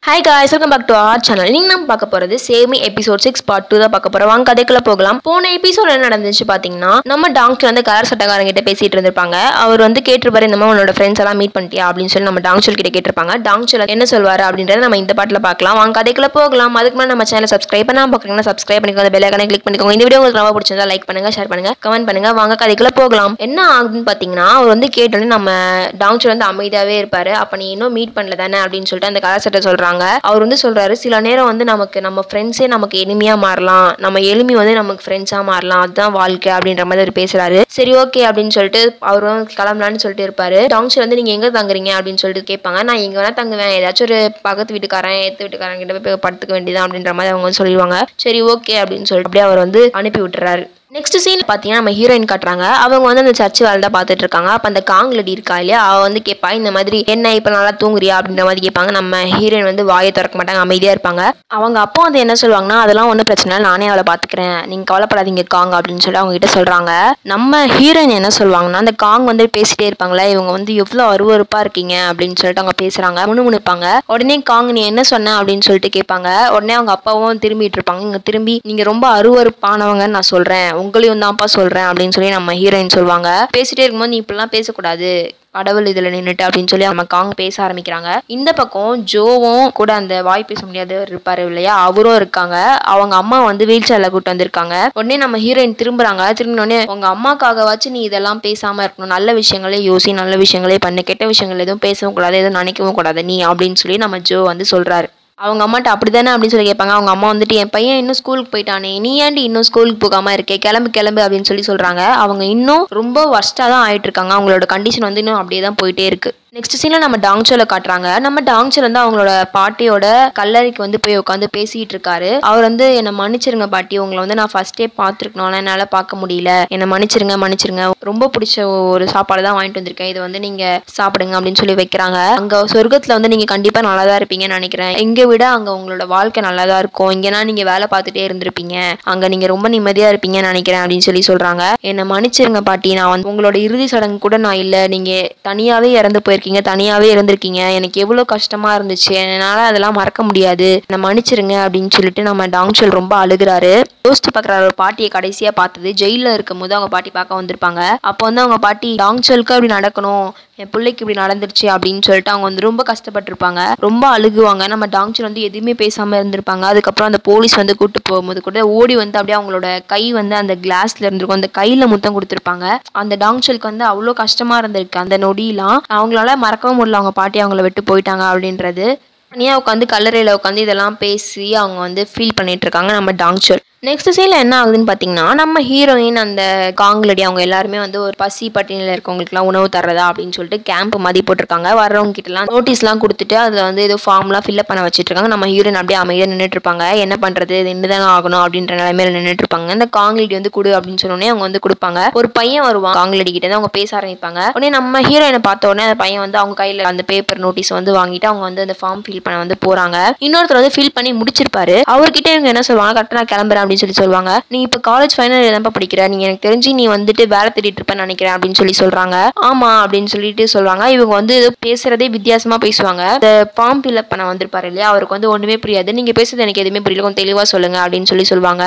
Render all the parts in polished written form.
Hi guys, welcome back to our channel. நீங்க நம்ம பார்க்க போறது சேமி எபிசோட் 6 பார்ட் 2 தான் பார்க்க போறோம். வாங்க கதைக்குள்ள போகலாம். போன எபிசோட்ல என்ன நடந்துச்சு பாத்தீங்கன்னா, நம்ம டாங்சல் வந்து கலர் சட்டக்காரங்க கிட்ட பேசிட்டு இருந்திருப்பாங்க. அவர் வந்து கேட்டிருப்பாரு, இந்த மாதிரி உன்னோட ஃப்ரெண்ட்ஸ் எல்லாம் மீட் பண்ணிட்டியா அப்படின்னு சொல்லி நம்ம டாங்சல் கிட்ட கேட்டிருப்பாங்க. டாங்சல் என்ன சொல்வாரு அப்படின்றத நம்ம இந்த பாட்டுல பார்க்கலாம். வாங்க கதைக்குள்ள போகலாம். அதுக்கு முன்னாடி நம்ம சேனலை சப்ஸ்கிரைப் பண்ணாம பாக்குறீங்கன்னா சப்ஸ்கிரைப் பண்ணிக்கோங்க, பெல் ஐகானை கிளிக் பண்ணிக்கோங்க. இந்த வீடியோ உங்களுக்கு ரொம்ப பிடிச்சிருந்தா லைக் பண்ணுங்க, ஷேர் பண்ணுங்க, கமெண்ட் பண்ணுங்க. வாங்க கதைக்குள்ள போகலாம். என்ன ஆகுதுன்னு பாத்தீங்கன்னா, அவர் வந்து கேட்டோன்னே நம்ம டாங்சல் வந்து அமைதியாவே இருப்பாரு. அப்ப நீ இன்னும் மீட் பண்ணல தானே அப்படின்னு சொல்லிட்டு அந்த கலர் சட்டை சொல்றாங்க. அவர் வந்து சொல்றாரு, சில நேரம் வந்து நமக்கு நம்ம ஃப்ரெண்ட்ஸே நமக்கு எனிமியா மாறலாம், நம்ம எனிமி வந்து நமக்கு ஃப்ரெண்ட்ஸா மாறலாம், அதுதான் வாழ்க்கை அப்படின்ற மாதிரி அவர் பேசுறாரு. சரி ஓகே அப்படின்னு சொல்லிட்டு அவரும் கிளம்பலான்னு சொல்லிட்டு இருப்பாரு. டாங்சல் வந்து நீங்க எங்க தங்குறீங்க அப்படின்னு சொல்லிட்டு கேட்பாங்க. நான் எங்க வேணா தங்குவேன், ஏதாச்சும் ஒரு பக்கத்து வீட்டுக்காரன் எத்து வீட்டுக்காரன் கிட்ட போய் படுத்துக்க வேண்டியதான் அப்படின்ற மாதிரி அவங்க சொல்லிடுவாங்க. சரி ஓகே அப்படின்னு சொல்லிட்டு அப்படியே அவர் வந்து அனுப்பி விட்டுறாரு. நெக்ஸ்ட் சீன் பார்த்தீங்கன்னா நம்ம ஹீரோயின் காட்டுறாங்க. அவங்க வந்து அந்த சர்ச் வேலை தான் பார்த்துட்டு இருக்காங்க. அப்போ அந்த காங்லடி இருக்கா இல்லையா, அவள் வந்து கேட்பா, இந்த மாதிரி என்ன இப்போ நல்லா தூங்குறியா அப்படின்ற மாதிரி கேட்பாங்க. நம்ம ஹீரோயின் வந்து வாயை திறக்க மாட்டாங்க, அமைதியாக இருப்பாங்க. அவங்க அப்போ வந்து என்ன சொல்லுவாங்கன்னா, அதெல்லாம் ஒன்றும் பிரச்சனை இல்லை, நானே அவளை பார்த்துக்கிறேன், நீங்கள் கவலைப்படாதீங்க காங் அப்படின்னு சொல்லி அவங்க கிட்ட சொல்கிறாங்க. நம்ம ஹீரோயின் என்ன சொல்லுவாங்கன்னா, அந்த காங் வந்து பேசிட்டே இருப்பாங்களே, இவங்க வந்து எவ்வளோ அருவருப்பாக இருக்கீங்க அப்படின்னு சொல்லிட்டு அவங்க பேசுகிறாங்க, முணுமுணுப்பாங்க. உடனே காங் நீ என்ன சொன்ன அப்படின்னு சொல்லிட்டு கேட்பாங்க. உடனே அவங்க அப்பாவும் திரும்பிட்டு இருப்பாங்க. இங்கே திரும்பி நீங்கள் ரொம்ப அருவருப்பானவங்கன்னு நான் சொல்கிறேன், உங்களையும் தான்ப்பா சொல்றேன் அப்படின்னு சொல்லி நம்ம ஹீரோயின் சொல்லுவாங்க. பேசிட்டே இருக்கும்போது நீ இப்படிலாம் பேசக்கூடாது, கடவுள் இதுல நின்றுட்டு அப்படின்னு சொல்லி நம்ம காங் பேச ஆரம்பிக்கிறாங்க. இந்த பக்கம் ஜோவும் கூட அந்த வாய் பேச முடியாது இருப்பாரு இல்லையா, அவரும் இருக்காங்க. அவங்க அம்மா வந்து வீல் சேர்ல கூட்டு வந்திருக்காங்க. உடனே நம்ம ஹீரோயின் திரும்புறாங்க. திரும்பினோடனே உங்க அம்மாக்காகவாச்சும் நீ இதெல்லாம் பேசாம இருக்கணும், நல்ல விஷயங்களே யோசி, நல்ல விஷயங்களே பண்ணு, கெட்ட விஷயங்கள் எதுவும் பேசவும் கூடாது, எதுவும் நினைக்கவும் கூடாது நீ அப்படின்னு சொல்லி நம்ம ஜோ வந்து சொல்றாரு. அவங்க அம்மாட்ட அப்படிதானே அப்படின்னு சொல்லி கேட்பாங்க. அவங்க அம்மா வந்துட்டு என் பையன் இன்னும் ஸ்கூலுக்கு போயிட்டானே, நீ ஏன்டி இன்னும் ஸ்கூலுக்கு போகாம இருக்கே, கிளம்பு கிளம்பு அப்படின்னு சொல்லி சொல்றாங்க. அவங்க இன்னும் ரொம்ப வர்ஸ்டா தான் ஆயிட்டு இருக்காங்க. அவங்களோட கண்டிஷன் வந்து இன்னும் அப்படியே தான் போயிட்டே இருக்கு. நெக்ஸ்ட் சீன்ல நம்ம டாங்சலை காட்டுறாங்க. நம்ம டாங்சல் வந்து அவங்களோட பாட்டியோட கல்லறைக்கு வந்து போய் உட்காந்து பேசிட்டு இருக்காரு. அவர் வந்து என்னை மன்னிச்சிருங்க பாட்டி, உங்களை வந்து நான் ஃபர்ஸ்டே பார்த்துருக்கணும், ஆனால் என்னால் பார்க்க முடியல, என்னை மன்னிச்சிருங்க மன்னிச்சிருங்க, ரொம்ப பிடிச்ச ஒரு சாப்பாடு தான் வாங்கிட்டு வந்திருக்கேன், இது வந்து நீங்க சாப்பிடுங்க அப்படின்னு சொல்லி வைக்கிறாங்க. அங்க சொர்க்கத்துல வந்து நீங்க கண்டிப்பா நல்லா தான் இருப்பீங்கன்னு நினைக்கிறேன், இங்க விட அங்க உங்களோட வாழ்க்கை நல்லா தான் இருக்கும், இங்கன்னா நீங்க வேலை பார்த்துட்டே இருந்திருப்பீங்க, அங்க நீங்க ரொம்ப நிம்மதியா இருப்பீங்கன்னு நினைக்கிறேன் அப்படின்னு சொல்லி சொல்றாங்க. என்னை மன்னிச்சிருங்க பாட்டி, நான் வந்து உங்களோட இறுதி சடங்கு கூட நான் இல்லை, நீங்க தனியாவே இறந்து போயிருக்கீங்க, தனியாவே இருந்திருக்கீங்க, எனக்கு எவ்வளவு கஷ்டமா இருந்துச்சு, என்னால அதெல்லாம் மறக்க முடியாது, நான் மன்னிச்சிருங்க அப்படின்னு சொல்லிட்டு நம்ம டாங்சல் ரொம்ப அழுகுறாரு. யோசிச்சு பாக்குறாரு, ஒரு பாட்டியை கடைசியா பார்த்தது ஜெயில இருக்கும் போது அவங்க பாட்டி பார்க்க வந்திருப்பாங்க. அப்போ வந்து அவங்க பாட்டி டாங்சலுக்கு அப்படி நடக்கணும், என் பிள்ளைக்கு இப்படி நடந்துருச்சு அப்படின்னு சொல்லிட்டு அவங்க வந்து ரொம்ப கஷ்டப்பட்டிருப்பாங்க, ரொம்ப அழுகுவாங்க. நம்ம டாங்சல் வந்து எதுவுமே பேசாம இருந்திருப்பாங்க. அதுக்கப்புறம் அந்த போலீஸ் வந்து கூட்டு போகும்போது கூட ஓடி வந்து அப்படியே அவங்களோட கை வந்து அந்த கிளாஸ்ல இருந்திருக்கும், அந்த கையில முத்தம் கொடுத்துருப்பாங்க. அந்த டாங்சலுக்கு வந்து அவ்வளோ கஷ்டமா இருந்திருக்கு அந்த நொடியெல்லாம், அவங்களால மறக்கவும் முடியல அவங்க பாட்டி அவங்கள விட்டு போயிட்டாங்க அப்படின்றது. தனியாக உட்காந்து கல்லறையில் உட்காந்து இதெல்லாம் பேசி அவங்க வந்து ஃபீல் பண்ணிட்டு இருக்காங்க நம்ம டாங்சல். நெக்ஸ்ட் சீன்ல என்ன ஆகுதுன்னு பார்த்தீங்கன்னா, நம்ம ஹீரோயின் அந்த காங்லடி அவங்க எல்லாருமே வந்து ஒரு பசி பட்டினியில் இருக்கவங்களுக்குலாம் உணவு தர்றதா அப்படின்னு சொல்லிட்டு கேம்ப் மாதிரி போட்டிருக்காங்க. வர்றவங்க கிட்டலாம் நோட்டீஸ்லாம் கொடுத்துட்டு அதில் வந்து ஏதோ ஃபார்ம்லாம் ஃபில்அப் பண்ண வச்சுட்டு இருக்காங்க. நம்ம ஹீரோயின் அப்படியே அமைதியாக நின்றுட்டு இருப்பாங்க. என்ன பண்ணுறது, இது நின்றுதானே ஆகணும் அப்படின்ற நிலைமையில நின்றுட்டு இருப்பாங்க. இந்த காங்லடி வந்து கொடு அப்படின்னு சொன்னோடனே அவங்க வந்து கொடுப்பாங்க. ஒரு பையன் வருவான் காங்லடி கிட்ட, அவங்க பேச ஆரம்பிப்பாங்க. உடனே நம்ம ஹீரோயினை பார்த்த உடனே அந்த பையன் வந்து அவங்க கையில் அந்த பேப்பர் நோட்டீஸ் வந்து வாங்கிட்டு அவங்க வந்து அந்த ஃபார்ம் ஃபில் பண்ண வந்து போறாங்க. இன்னொருத்தர் வந்து ஃபில் பண்ணி முடிச்சிருப்பாரு. அவர்கிட்ட இவங்க என்ன சொல்லுவாங்க, கரெக்டாக நான் கிளம்புறேன் அப்படின்னு சொல்லி சொல்லுவாங்க. நீ இப்ப காலேஜ் ஃபைனல் இயர் படிக்கிற, நீங்க எனக்கு தெரிஞ்சு நீ வந்துட்டு வேலை தேடிட்டு இருப்பேன்னு நினைக்கிறேன் அப்படின்னு சொல்லி சொல்றாங்க. ஆமா அப்படின்னு சொல்லிட்டு சொல்றாங்க. இவங்க வந்து பேசுறதே வித்தியாசமா பேசுவாங்க. இந்த ஃபார்ம் ஃபில்அப் பண்ண வந்திருப்பாரு இல்லையா, அவருக்கு வந்து ஒண்ணுமே புரியாது. நீங்க பேசுறது எனக்கு எதுவுமே புரியல, கொஞ்சம் தெளிவா சொல்லுங்க அப்படின்னு சொல்லி சொல்லுவாங்க.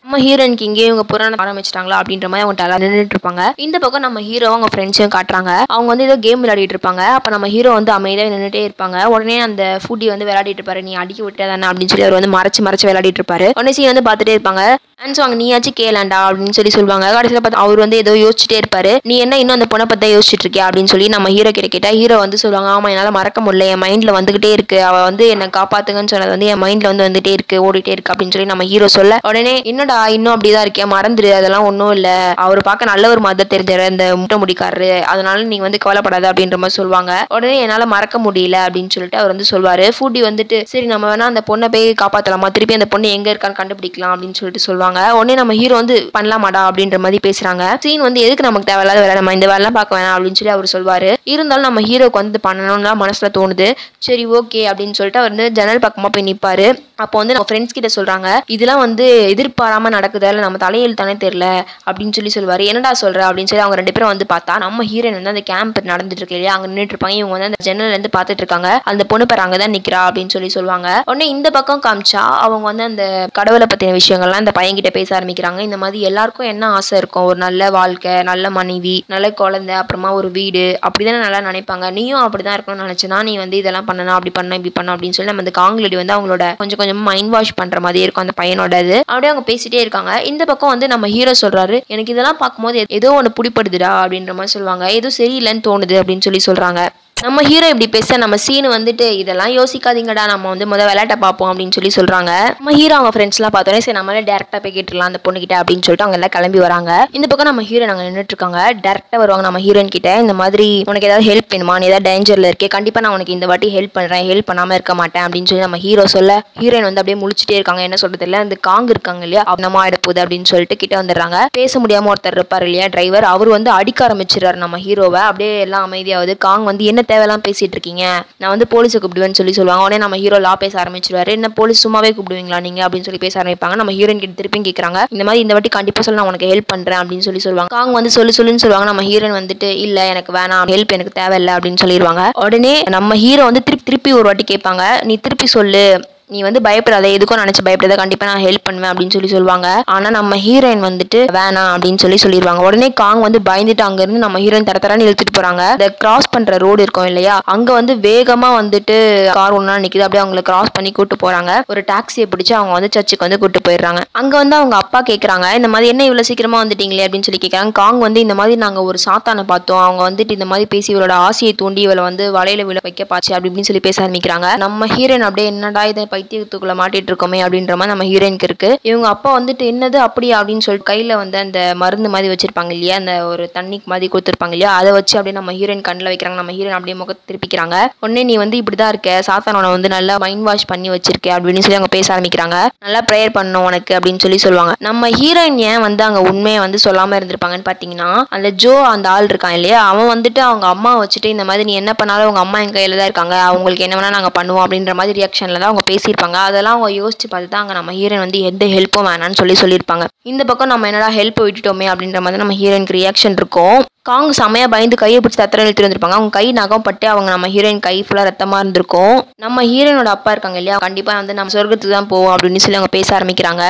நம்ம ஹீரோனுக்கு இங்கே இவங்க புராணம் ஆரம்பிச்சிட்டாங்களா அப்படின்ற மாதிரி அவங்க டலா நின்றுட்டு இருப்பாங்க. இந்த பக்கம் நம்ம ஹீரோ அவங்க ஃப்ரெண்ட்ஸையும் காட்டுறாங்க. அவங்க வந்து ஏதோ கேம் விளையாடிட்டு இருப்பாங்க. அப்ப நம்ம ஹீரோ வந்து அமைதியாக நின்றுட்டே இருப்பாங்க. உடனே அந்த ஃபுட்டி வந்து விளையாடிட்டு இருப்பாரு, நீ அடிக்க விட்டா தானே அப்படின்னு சொல்லி அவர் வந்து மறைச்சு விளையாடிட்டு இருப்பாரு. உடனே சீன் வந்து பார்த்துட்டே இருப்பாங்க. ஆன்சர் நீயாச்சும் கேளாண்டா அப்படின்னு சொல்லி சொல்லுவாங்க. கடைசியில் பார்த்து அவர் வந்து ஏதோ யோசிச்சுட்டே இருப்பாரு. நீ என்ன இன்னும் அந்த பொண்ணை பத்தி யோசிச்சுட்டு இருக்கியா அப்படின்னு சொல்லி நம்ம ஹீரோ கிட்ட கேட்டா ஹீரோ வந்து சொல்லுவாங்க, ஆமா என்னால மறக்க முடியல, என் மைண்ட்ல வந்துகிட்டே இருக்கு, அவ வந்து என்ன காப்பாத்துங்கன்னு சொன்னது வந்து என் மைண்ட்ல வந்து வந்துட்டே இருக்கு, ஓடிட்டே இருக்கு அப்படின்னு சொல்லி நம்ம ஹீரோ சொல்ல, உடனே என்னடா இன்னும் அப்படிதான் இருக்கியா, மறந்துரு, அதெல்லாம் ஒன்றும் இல்லை, அவர் பார்க்க நல்ல ஒரு மாதிரி தெரிஞ்சாரு இந்த முட்டை முடிக்காரு, அதனால நீங்க வந்து கவலைப்படாது அப்படின்ற மாதிரி சொல்லுவாங்க. உடனே என்னால மறக்க முடியல அப்படின்னு சொல்லிட்டு அவர் வந்து சொல்வாரு. ஃபுட்டி வந்துட்டு சரி நம்ம வேணா அந்த பொண்ணை போய் காப்பாத்தலாமா, திருப்பி அந்த பொண்ணு எங்க இருக்கான்னு கண்டுபிடிக்கலாம் அப்படின்னு சொல்லிட்டு சொல்லுவாங்க. உடனே நம்ம ஹீரோ வந்து பண்ணலாமாடா அப்படின்ற மாதிரி பேசுறாங்க. சீன் வந்து எதுக்கு நமக்கு தேவையில்லாத வேலை, நம்ம இந்த வேலைலாம் பார்க்க வேணாம் அப்படின்னு சொல்லி அவர் சொல்வாரு. இருந்தாலும் நம்ம ஹீரோக்கு வந்து பண்ணணும்னா மனசுல தோணுது. சரி ஓகே அப்படின்னு சொல்லிட்டு அவர் வந்து ஜன்னல் பக்கமா போய் நிற்பாரு. அப்போ வந்து நம்ம ஃப்ரெண்ட்ஸ் கிட்ட சொல்றாங்க, இதெல்லாம் வந்து எதிர்பாராம இல்லாம நடக்குது, இல்ல நம்ம தலையெழுத்தானே தெரியல அப்படின்னு சொல்லுவாரு. என்னடா சொல்ற அப்படின்னு சொல்லி அவங்க 2 பேரும் வந்து பார்த்தா நம்ம ஹீரோயின் வந்து அந்த கேம்ப் நடந்துட்டு இருக்கு இல்லையா, அங்க நின்றுட்டு இருப்பாங்க. இவங்க வந்து அந்த ஜன்னல்ல இருந்து பார்த்துட்டு இருக்காங்க. அந்த பொண்ணு பேர் அங்கதான் நிக்கிறா அப்படின்னு சொல்லுவாங்க. உடனே இந்த பக்கம் காமிச்சா அவங்க வந்து அந்த கடவுளை பத்தின விஷயங்கள்லாம் இந்த பையன் கிட்ட பேச ஆரம்பிக்கிறாங்க. இந்த மாதிரி எல்லாருக்கும் என்ன ஆசை இருக்கும், ஒரு நல்ல வாழ்க்கை, நல்ல மனைவி, நல்ல குழந்தை, அப்புறமா ஒரு வீடு, அப்படிதானே நல்லா நினைப்பாங்க. நீயும் அப்படிதான் இருக்கணும்னு நினைச்சுனா நீ வந்து இதெல்லாம் பண்ணணும், அப்படி பண்ண இப்படி பண்ண அப்படின்னு சொல்லி நம்ம அந்த காங்கிலடி வந்து அவங்களோட கொஞ்சம் கொஞ்சம் மைண்ட் வாஷ் பண்ற மாதிரி இருக்கும் அந்த பையனோட இது. அப்படியே அவங்க பேசிட்டே இருக்காங்க. இந்த பக்கம் வந்து நம்ம ஹீரோ சொல்றாரு, எனக்கு இதெல்லாம் பார்க்கும்போது ஏதோ ஒன்று பிடிப்படுதுடா அப்படின்ற மாதிரி சொல்லுவாங்க. ஏதோ சரியில்லைன்னு தோணுது அப்படின்னு சொல்றாங்க. நம்ம ஹீரோ இப்படி பேச நம்ம சீனு வந்துட்டு இதெல்லாம் யோசிக்காதீங்கடா, நம்ம வந்து முதல் விளையாட்ட பார்ப்போம் அப்படின்னு சொல்றாங்க. நம்ம ஹீரோ அவங்க ஃப்ரெண்ட்ஸ்லாம் பார்த்தோன்னே சரி நம்மளே டேரக்டா போய் கேட்டுலாம் அந்த பொண்ணுகிட்ட அப்படின்னு சொல்லிட்டு அவங்க எல்லாம் கிளம்பி வராங்க. இந்த பக்கம் நம்ம ஹீரோ நாங்கள் நின்றுட்டு இருக்காங்க. டேரக்டா வருவாங்க நம்ம ஹீரோயின் கிட்ட, இந்த மாதிரி உனக்கு ஏதாவது ஹெல்ப் வேணுமா, நீ ஏதாவது டேஞ்சர்ல இருக்கே, கண்டிப்பா நான் உனக்கு இந்த வாட்டி ஹெல்ப் பண்றேன், ஹெல்ப் பண்ணாம இருக்க மாட்டேன் அப்படின்னு சொல்லி நம்ம ஹீரோ சொல்ல ஹீரோயின் வந்து அப்படியே முழிச்சிட்டே இருக்காங்க. என்ன சொல்றது இல்ல, அந்த காங் இருக்காங்க இல்லையா, நம்ம ஆயிட போகுது அப்படின்னு சொல்லிட்டு கிட்ட வந்துடுறாங்க. பேச முடியாம ஒருத்தர் இருப்பாரு இல்லையா டிரைவர், அவர் வந்து அடிக்க ஆரம்பிச்சிடறாரு நம்ம ஹீரோவை. அப்படியே எல்லாம் அமைதியாவது. காங் வந்து என்ன தேவையெல்லாம் பேசிட்டு இருக்கீங்க, நான் வந்து போலீஸை கூப்பிடுவேன்னு சொல்லுவாங்க. உடனே நம்ம ஹீரோ லா பேச ஆரம்பிச்சிருவாரு. என்ன போலீஸ் சும்மாவே கூப்பிடுவீங்களா நீங்க அப்படின்னு சொல்லி பேச ஆரம்பிப்பாங்க. நம்ம ஹீரோயின் கிட்ட திருப்பி கேட்கறாங்க, இந்த மாதிரி இந்த வாட்டி கண்டிப்பா சொல்ல நான் உனக்கு ஹெல்ப் பண்றேன் அப்படின்னு சொல்லுவாங்க. காங் வந்து சொல்லுன்னு சொல்லுவாங்க. நம்ம ஹீரோயின் வந்துட்டு இல்ல எனக்கு வேணாம், ஹெல்ப் எனக்கு தேவையில்லை அப்படின்னு சொல்லிடுவாங்க. உடனே நம்ம ஹீரோ வந்து திருப்பி ஒரு வாட்டி கேட்பாங்க, நீ திருப்பி சொல்லு, நீ வந்து பயப்படாத, எதுக்கும் நினைச்சு பயப்படாத, கண்டிப்பா நான் ஹெல்ப் பண்ணுவேன் அப்படின்னு சொல்லுவாங்க. ஆனா நம்ம ஹீரோயின் வந்துட்டு வேணாம் அப்படின்னு சொல்லிடுவாங்க. உடனே காங் வந்து பயந்துட்டு அங்க இருந்து நம்ம ஹீரோயின் தரத்தரான்னு இழுத்துட்டு போறாங்க. இந்த கிராஸ் பண்ற ரோடு இருக்கும் இல்லையா, அங்க வந்து வேகமா வந்துட்டு கார் ஒன்னா நிக்குது. அப்படியே அவங்களை கிராஸ் பண்ணி கூட்டு போறாங்க. ஒரு டாக்ஸியை பிடிச்சு அவங்க வந்து சர்ச்சுக்கு வந்து கூட்டு போயிடுறாங்க. அங்க வந்து அவங்க அப்பா கேட்கறாங்க, இந்த மாதிரி என்ன இவ்வளவு சீக்கிரமா வந்துட்டீங்களே அப்படின்னு சொல்லி கேட்கறாங்க. காங் வந்து இந்த மாதிரி நாங்க ஒரு சாத்தானை பார்த்தோம், அவங்க வந்துட்டு இந்த மாதிரி பேசி இவளோட ஆசையை தூண்டி இவளை வந்து வலையில விழ வைக்க பாச்சு அப்படி இப்படின்னு சொல்லி பேச ஆரம்பிக்கிறாங்க. நம்ம ஹீரோயின் அப்படியே என்னடா இதை பைத்தியத்துக்குள்ள மாட்டிட்டு இருக்கோமே அப்படின்ற மாதிரி நம்ம ஹீரோயினுக்கு இருக்கு. இவங்க அப்பா வந்துட்டு என்னது அப்படியா அப்படின்னு சொல்லிட்டு கையில வந்து அந்த மருந்து மாதிரி வச்சிருப்பாங்க இல்லையா, அந்த ஒரு தண்ணி மாதிரி கொடுத்துருப்பாங்க இல்லையா, அதை வச்சு அப்படியே நம்ம ஹீரோயின் கண்ணில் வைக்கிறாங்க. நம்ம ஹீரோயின் அப்படியே முகத்தை திருப்பிக்கிறாங்க. உடனே நீ வந்து இப்படிதான் இருக்க, சாத்தானவனை வந்து நல்லா மைண்ட் வாஷ் பண்ணி வச்சிருக்க அப்படின்னு சொல்லி அவங்க பேச ஆரம்பிக்கிறாங்க. நல்லா ப்ரேயர் பண்ணணும் உனக்கு அப்படின்னு சொல்லுவாங்க. நம்ம ஹீரோயின் ஏன் வந்து அங்க உண்மையை வந்து சொல்லாம இருந்திருப்பாங்கன்னு பாத்தீங்கன்னா, அந்த ஜோ அந்த ஆள் இருக்கான் இல்லையா, அவன் வந்துட்டு அவங்க அம்மா வச்சுட்டு இந்த மாதிரி நீ என்ன பண்ணாலும் அவங்க அம்மா எங்க கையில தான் இருக்காங்க, அவங்களுக்கு என்ன வேணா நாங்க பண்ணுவோம் அப்படின்ற மாதிரி ரியாக்ஷன்ல தான் அவங்க பேசியிருப்பாங்க. அதெல்லாம் அவங்க யோசிச்சு பார்த்து தான் அங்கே நம்ம ஹீரோயின் வந்து எந்த ஹெல்ப்பும் வேணான்னு சொல்லியிருப்பாங்க. இந்த பக்கம் நம்ம என்னடா ஹெல்ப் விட்டுட்டோமே அப்படின்ற மாதிரி நம்ம ஹீரோயினுக்கு ரியாக்ஷன் இருக்கும். காங் செமையா பயந்து கையை பிடிச்சி தத்திரம் இழுத்துட்டு வந்திருப்பாங்க. அவங்க கை நகம் பட்டு அவங்க நம்ம ஹீரோயின் கை ஃபுல்லா ரத்தமா இருந்திருக்கும். நம்ம ஹீரோயினோட அப்பா இருக்காங்க இல்லையா, கண்டிப்பா வந்து நம்ம சொர்க்கத்துக்கு தான் போவோம் அப்படின்னு சொல்லி அவங்க பேச ஆரம்பிக்கிறாங்க.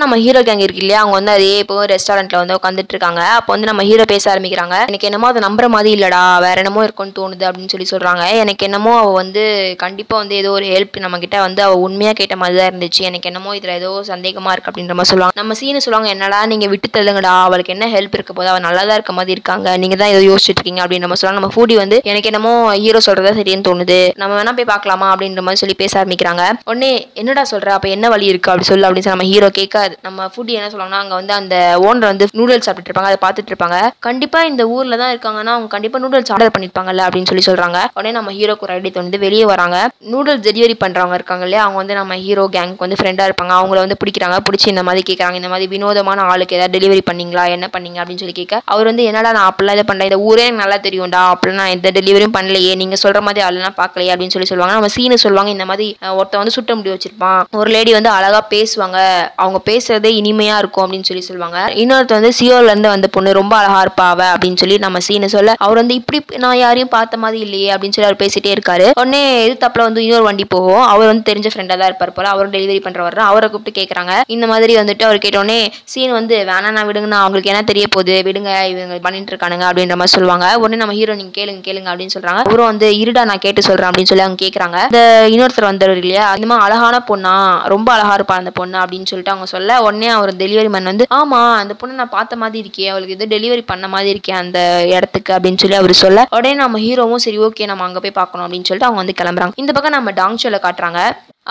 நம்ம ஹீரோ கேங் இருக்கு இல்லையா, அவங்க வந்து அதே இப்போ ரெஸ்டாரண்ட்ல வந்து உட்காந்துட்டு இருக்காங்க. அப்போ வந்து நம்ம ஹீரோ பேச ஆரம்பிக்கிறாங்க, எனக்கு என்னமோ அதை நம்புற மாதிரி இல்லடா, வேற என்னமோ இருக்கும்னு தோணுது அப்படின்னு சொல்றாங்க. எனக்கு என்னமோ அவ வந்து கண்டிப்பா வந்து ஏதோ ஒரு ஹெல்ப் நம்ம கிட்ட வந்து அவ உண்மையா கேட்ட மாதிரி தான் இருந்துச்சு, எனக்கு என்னமோ இதுல ஏதோ சந்தேகமா இருக்கு அப்படின்ற மாதிரி சொல்லுவாங்க. நம்ம சீனு சொல்லுவாங்க, என்னடா நீங்க விட்டு தள்ளுங்கடா, அவளுக்கு என்ன ஹெல்ப் இருக்க போது, அவ நல்லா தான் இருக்க மாதிரி இருக்காங்க, நீங்க தான் ஏதோ யோசிச்சுட்டு இருக்கீங்க அப்படின்னு நம்ம சொல்லுவாங்க. நம்ம ஃபூடி வந்து எனக்கு என்னமோ ஹீரோ சொல்றதா சரின்னு தோணுது, நம்ம வேணா போய் பார்க்கலாமா அப்படின்ற மாதிரி சொல்லி பேச ஆரம்பிக்கிறாங்க. உடனே என்னடா சொல்ற, அப்ப என்ன வழி இருக்கு அப்படி சொல்லு அப்படின்னு நம்ம ஹீரோ கேட்க நம்ம ஃபுட் என்ன சொல்லுவாங்கன்னா, அங்க வந்து அந்த ஓனர் வந்து நூடுல்ஸ் சாப்பிட்டு இருப்பாங்க, அதை பார்த்துட்டு இருப்பாங்க. கண்டிப்பா இந்த ஊர்ல தான் இருக்காங்கன்னா அவங்க கண்டிப்பா நூடுல்ஸ் ஆர்டர் பண்ணிருப்பாங்கல்ல அப்படின்னு சொல்றாங்க. உடனே நம்ம ஹீரோக்கு ஒரு ஐடியா தோணுது, வெளியே வராங்க. நூடுல்ஸ் டெலிவரி பண்றவங்க இருக்காங்க இல்லையா, அவங்க வந்து நம்ம ஹீரோ கேங்க்கு வந்து ஃப்ரெண்டா இருப்பாங்க. அவங்கள வந்து பிடிக்கிறாங்க. பிடிச்சி இந்த மாதிரி கேட்கறாங்க, இந்த மாதிரி வினோதமான ஆளுக்கு ஏதாவது டெலிவரி பண்ணீங்களா, என்ன பண்ணீங்க அப்படின்னு சொல்லி கேட்க அவர் வந்து என்னடா நான் அப்படிலாம் இதை பண்றேன், இந்த ஊரே எனக்கு நல்லா தெரியும்டா, அப்படிலாம் நான் எந்த டெலிவரியும் பண்ணலையே, நீங்க சொல்ற மாதிரி ஆளுலாம் பார்க்கலையே அப்படின்னு சொல்லுவாங்க. நம்ம சீனு சொல்லுவாங்க, இந்த மாதிரி ஒருத்த வந்து சுட்ட முடி வச்சிருப்பான், ஒரு லேடி வந்து அழகா பேசுவாங்க, அவங்க பேசுறதே இனிமையா இருக்கும் அப்படின்னு சொல்லுவாங்க. இன்னொருத்த வந்து சியோல இருந்து வந்த பொண்ணு ரொம்ப அழகா இருப்பாவ அப்படின்னு சொல்லி நம்ம சீனு சொல்ல அவர் வந்து இப்படி நான் யாரையும் பார்த்த மாதிரி இல்லையே அப்படின்னு சொல்லி அவர் பேசிட்டே இருக்காரு. உடனே எதிர்த்தாப்புல வந்து இன்னொரு வண்டி போகும், அவர் வந்து தெரிஞ்ச ஃப்ரெண்டா தான் இருப்பார் போல, அவரும் டெலிவரி பண்றவர். அவரை கூப்பிட்டு கேட்கறாங்க. இந்த மாதிரி வந்துட்டு அவர் கேட்டோடனே சீன் வந்து வேணா நான் விடுங்கண்ணா, அவங்களுக்கு என்ன தெரிய போகுது, விடுங்க இவங்க பண்ணிட்டு இருக்கானுங்க அப்படின்ற மாதிரி சொல்லுவாங்க. உடனே நம்ம ஹீரோ நீங்க கேளுங்க அப்படின்னு சொல்றாங்க. அவரும் வந்து இருடா நான் கேட்டு சொல்றேன் அப்படின்னு சொல்லி அவங்க கேட்கறாங்க. இந்த இன்னொருத்தர் வந்தவர் இல்லையா, இந்த மாதிரி அழகான பொண்ணா, ரொம்ப அழகா இருப்பா அந்த பொண்ணு அப்படின்னு சொல்லிட்டு அவங்க சொல்ல, உடனே அவர் டெலிவரி மேன் வந்து ஆமா அந்த பொண்ணு நான் பார்த்த மாதிரி இருக்கே, அவளுக்கு இது டெலிவரி பண்ண மாதிரி இருக்கே அந்த இடத்துக்கு அப்படின்னு சொல்லி அவர் சொல்ல, உடனே நம்ம ஹீரோவும் சரி ஓகே நம்ம அங்க போய் பார்க்கணும் அப்படின்னு சொல்லிட்டு அவங்க வந்து கிளம்புறாங்க. இந்த பக்கம் நம்ம டாங்ஷோல காட்டுறாங்க.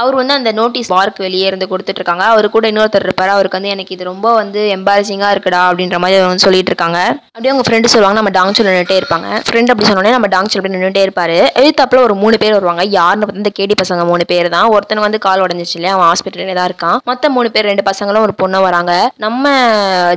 அவர் வந்து அந்த நோட்டீஸ் பார்க்கு வெளியே இருந்து கொடுத்துட்டு இருக்காங்க. அவர் கூட இன்னொருத்தர் இருப்பாரு. அவருக்கு வந்து எனக்கு இது ரொம்ப வந்து எம்பாரசிங்கா இருக்குடா அப்படின்ற மாதிரி அவங்க சொல்லிட்டு இருக்காங்க. அப்படியே அவங்க ஃப்ரெண்டு சொல்லுவாங்க நம்ம டாங்ஷோல நின்றுட்டே இருப்பாங்க. ஃப்ரெண்ட் அப்படி சொன்னோடனே நம்ம டாங்ஷோல அப்படி நின்றுட்டே இருப்பாரு. எழுத்தாப்புல ஒரு 3 பேர் வருவாங்க. யாருன்னு பார்த்து இந்த கேடி பசங்க 3 பேர் தான். ஒருத்தனுக்கு வந்து கால் உடஞ்சிச்சு இல்லையா, அவன் ஹாஸ்பிட்டலே தான் இருக்கான். மொத்த 3 பேர் 2 பசங்களும் ஒரு பொண்ணு வராங்க. நம்ம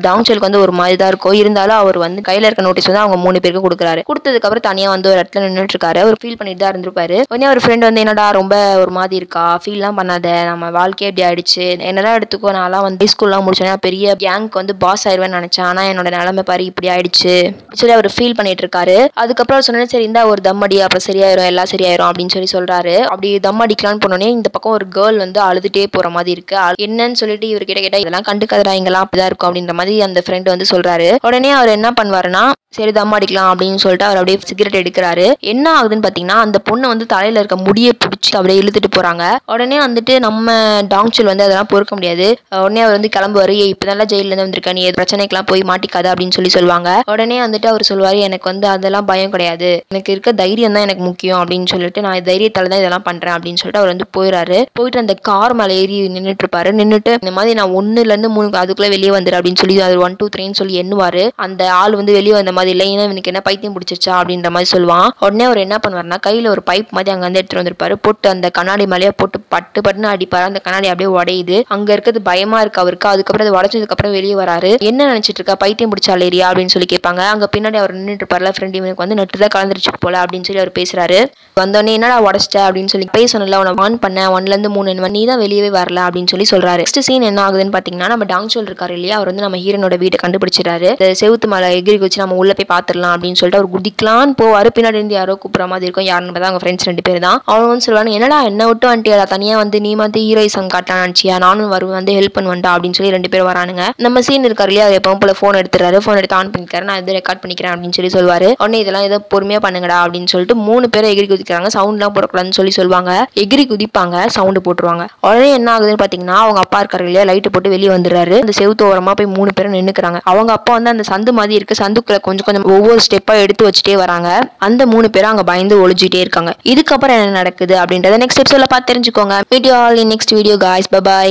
டாங்ஷோலுக்கு வந்து ஒரு மாதிரி தான் இருக்கும். இருந்தாலும் அவர் வந்து கையில இருக்க நோட்டீஸ் வந்து அவங்க 3 பேருக்கு கொடுக்குறாரு. கொடுத்ததுக்கு அப்புறம் தனியா வந்து ஒரு இடத்துல நின்றுட்டு இருக்காரு. அவர் ஃபீல் பண்ணிட்டு தான் இருந்திருப்பாரு. உடனே அவர் ஃப்ரெண்ட் வந்து என்னடா ரொம்ப ஒரு மாதிரி இருக்கா, ஃபீல்லாம் பண்ணாத, நம்ம வாழ்க்கையே இப்படி ஆயிடுச்சு, என்னதான் எடுத்துக்கோ, நான்லாம் வந்து ஸ்கூல்லாம் முடிச்சேன்னா பெரிய கேங்க்கு வந்து பாஸ் ஆயிடுவேன்னு நினைச்சேன், ஆனா என்னோட நிலைமை பாரு இப்படி ஆயிடுச்சு சொல்லி அவர் ஃபீல் பண்ணிட்டு இருக்காரு. அதுக்கப்புறம் சொன்னேன் சரி இந்த ஒரு தம் அடி, அப்புறம் சரியாயிரும், எல்லாம் சரியாயிரும் அப்படின்னு சொல்லி சொல்றாரு. அப்படி தம் அடிக்கலான்னு போனோடனே இந்த பக்கம் ஒரு கேர்ள் வந்து அழுதுட்டே போற மாதிரி இருக்கு. என்னன்னு சொல்லிட்டு இவர் கிட்ட கேட்டா இதெல்லாம் கண்டுக்காதடா, இங்கெல்லாம் அப்படிதான் இருக்கும் அப்படின்ற மாதிரி அந்த ஃப்ரெண்ட் வந்து சொல்றாரு. உடனே அவர் என்ன பண்ணுவாருன்னா சரி தம் அடிக்கலாம் அப்படின்னு சொல்லிட்டு அவர் அப்படியே சிகரெட் எடுக்கிறாரு. என்ன ஆகுதுன்னு பாத்தீங்கன்னா அந்த பொண்ணை வந்து தலையில இருக்க முடியை பிடிச்சி அப்படியே இழுத்துட்டு போறாங்க. உடனே வந்துட்டு நம்ம டாங்சுல் வந்து அதெல்லாம் பொறுக்க முடியாது. உடனே அவர் வந்து கிளம்புவாரு, இப்பதான் ஜெயில இருந்து வந்திருக்க, நீ பிரச்சனைக்கெல்லாம் போய் மாட்டிக்காத அப்படின்னு சொல்லி சொல்லுவாங்க. உடனே வந்துட்டு அவர் சொல்லுவாரு, எனக்கு வந்து அதெல்லாம் பயம் கிடையாது, எனக்கு இருக்க தைரியம் தான் எனக்கு முக்கியம் அப்படின்னு சொல்லிட்டு நான் தைரியத்தால தான் இதெல்லாம் பண்றேன் அப்படின்னு சொல்லிட்டு அவர் வந்து போயிறாரு. போயிட்டு அந்த கார் மேல ஏறி நின்றுட்டு இருப்பாரு. நின்றுட்டு இந்த மாதிரி நான் 1ல இருந்து 3 அதுக்குள்ள வெளியே வந்துரு அப்படின்னு சொல்லி அது 1 2 3 சொல்லி எண்ணுவாரு. அந்த ஆள் வந்து வெளியே வந்த மாதிரி இல்லை, ஏன்னா இவனுக்கு என்ன பைத்தியம் பிடிச்சிருச்சா அப்படின்ற மாதிரி சொல்லுவான். உடனே அவர் என்ன பண்ணுவாருன்னா கையில ஒரு பைப் மாதிரி அங்க வந்து எடுத்துட்டு வந்திருப்பாரு. போட்டு அந்த கண்ணாடி மேலேயே போட்டு பட்டு பட்டுன்னு அடிப்பாரு. அந்த கண்ணாடி அப்படியே உடையுது. அங்க இருக்கிறது பயமா இருக்கு அவருக்கு. அதுக்கப்புறம் அது உடச்சதுக்கு அப்புறம் வெளியே வராரு. என்ன நினைச்சிட்டு இருக்கா, பைத்தியம் பிடிச்சா லேரியா அப்படின்னு சொல்லி கேட்பாங்க. அங்க பின்னாடி அவர் நின்றுட்டு இருப்பாருல ஃப்ரெண்ட், இவனுக்கு வந்து நட்டு தான் கலந்துருச்சு போல அப்படின்னு சொல்லி அவர் பேசுறாரு. வந்தோடனே என்னடா உடச்சிட்ட அப்படின்னு சொல்லி பேசணும்ல, உன வான் பண்ண 1ல இருந்து 3 நீ தான் வெளியவே வரல அப்படின்னு சொல்லி சொல்றாரு. நெக்ஸ்ட் சீன் என்ன ஆகுதுன்னு பாத்தீங்கன்னா நம்ம டாங்சுல் இருக்காரு இல்லையா, அவர் வந்து நம்ம ஹீரோனோட வீட்டை கண்டுபிடிச்சிட்டாரு. செவுத்து மேல எகிரி வச்சு நம்ம உள்ள போய் பாத்துடலாம் அப்படின்னு சொல்லிட்டு அவர் குதிக்கலான்னு போவாரு. பின்னாடி இருந்து யாரோ கூப்பிடுற மாதிரி இருக்கும். யாருன்னு பார்த்தா அவங்க ஃப்ரெண்ட்ஸ் 2 பேர் தான். அவங்க வந்து சொல்லுவாங்க, என்னடா என்ன விட்டு வந்துட்டியா, தனியா வந்து நீ வந்து ஹீரோயிசம் காட்டலாம் நினைச்சியா, நானும் வருவேன் வந்து ஹெல்ப் பண்ணுவேன்டா அப்படின்னு சொல்லி 2 பேர் வரானுங்க. நம்ம சீன் இருக்காரு இல்லையா, எப்பவும் போல போன் எடுத்துறாரு. போன் எடுத்து ஆன் பண்ணிக்கிறாரு. நான் இது ரெக்கார்ட் பண்ணிக்கிறேன் அப்படின்னு சொல்லி சொல்லுவாரு. உடனே இதெல்லாம் ஏதோ பொறுமையா பண்ணுங்கடா அப்படின்னு சொல்லிட்டு 3 பேரை எகிரி குதிக்கிறாங்க. சவுண்ட்லாம் போடக்கூடாதுன்னு சொல்லி சொல்லுவாங்க. எகிரி குதிப்பாங்க, சவுண்டு போட்டுருவாங்க. உடனே என்ன ஆகுதுன்னு பாத்தீங்கன்னா அவங்க அப்பா இருக்காரு இல்லையா, லைட்டு போட்டு வெளியே வந்துடுறாரு. அந்த செவுத்து ஓரமா போய் 3 பேரும் நின்னுக்கிறாங்க. அவங்க அப்பா வந்து அந்த சந்து மாதிரி இருக்கு, சந்துக்குள்ள கொஞ்சம் கொஞ்சம் ஒவ்வொரு ஸ்டெப்பா எடுத்து வச்சுட்டே வராங்க. அந்த 3 பேரும் அங்க பயந்து ஒளிஞ்சிட்டே இருக்காங்க. இதுக்கப்புறம் என்ன நடக்குது அப்படின்றத நெக்ஸ்ட் எபிசோட்ல பார்த்து தெரிஞ்சுக்கோங்க. Video all in next video guys. Bye by.